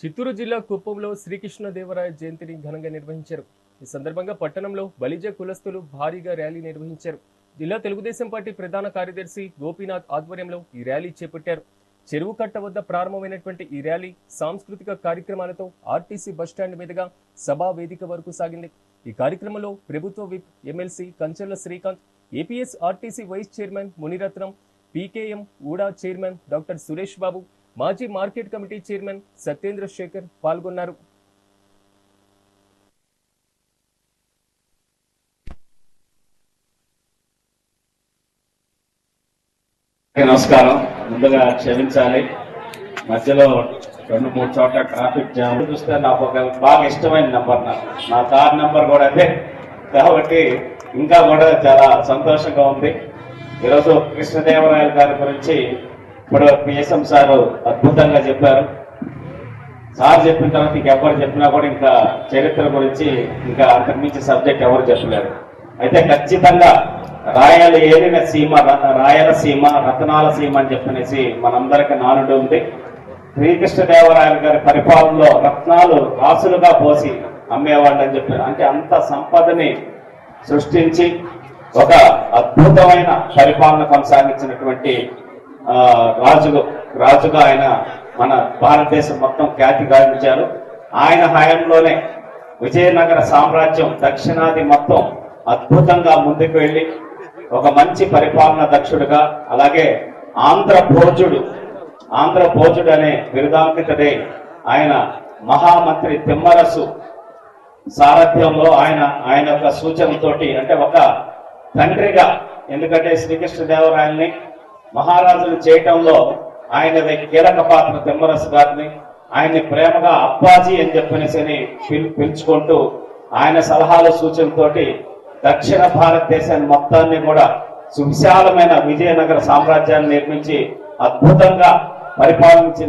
చిత్తూరు జిల్లా కుప్పంలో శ్రీకృష్ణదేవరాయ జయంతిని ఘనంగా నిర్వహించారు. ఈ సందర్భంగా పట్టణంలో బలిజ కులస్తులు భారీగా ర్యాలీ నిర్వహించారు. జిల్లా తెలుగుదేశం పార్టీ ప్రధాన కార్యదర్శి గోపీనాథ్ ఆధ్వర్యంలో ఈ ర్యాలీ చేపట్టారు. చెరువు కట్ట వద్ద ప్రారంభమైనటువంటి ఈ ర్యాలీ సాంస్కృతిక కార్యక్రమాలతో ఆర్టీసీ బస్టాండ్ మీదుగా సభా వేదిక వరకు సాగింది. ఈ కార్యక్రమంలో ప్రభుత్వ whip MLC Kancharla Srikanth, APS RTC vice chairman Muniratnam, PKM UDA chairman doctor Suresh Babu, మాజీ market committee chairman Satyendra Sekhar పాల్గొన్నారు. నమస్కారం. ముందుగా క్షమించాలి, మధ్యలో 2-3 చోట్ల ట్రాఫిక్ జామ్ చూస్తే నాకు ఒక బాగా ఇష్టమైన నెంబర్, నా కార్ నెంబర్ కూడా అదే కాబట్టి ఇంకా కూడా చాలా సంతోషంగా ఉంది. ఈరోజు కృష్ణదేవరాయలు గారి గురించి ఇప్పుడు పిఎస్ఎం సార్ అద్భుతంగా చెప్పారు. సార్ చెప్పిన తర్వాత ఇంకెవరు చెప్పినా కూడా ఇంకా చరిత్ర గురించి ఇంకా అంతకుమించి సబ్జెక్ట్ ఎవరు చెప్పలేరు. అయితే ఖచ్చితంగా రాయలసీమ రతనాల సీమ అని చెప్పనేసి మనందరికి నానుడు ఉంది. శ్రీకృష్ణదేవరాయలు గారి పరిపాలనలో రత్నాలు రాసులుగా పోసి అమ్మేవాళ్ళు అని చెప్పారు. అంటే అంత సంపదని సృష్టించి ఒక అద్భుతమైన పరిపాలన కొనసాగించినటువంటి రాజుగా ఆయన మన భారతదేశం మొత్తం ఖ్యాతి గావించారు. ఆయన హయాంలోనే విజయనగర సామ్రాజ్యం దక్షిణాది మొత్తం అద్భుతంగా ముందుకు వెళ్ళి ఒక మంచి పరిపాలన దక్షుడుగా, అలాగే ఆంధ్రభోజుడు అనే బిరుదాంకితుడై ఆయన మహామంత్రి తిమ్మరసు సారథ్యంలో ఆయన యొక్క సూచనతోటి, అంటే ఒక తండ్రిగా, ఎందుకంటే శ్రీకృష్ణదేవరాయల్ని మహారాజులు చేయటంలో ఆయనది కీలక పాత్ర తిమ్మరసు గారిని, ఆయన్ని ప్రేమగా అప్పాజీ అని చెప్పనేసి పిలుచుకుంటూ ఆయన సలహాలు సూచనతోటి దక్షిణ భారతదేశాన్ని మొత్తాన్ని కూడా సువిశాలమైన విజయనగర సామ్రాజ్యాన్ని నిర్మించి అద్భుతంగా పరిపాలించిన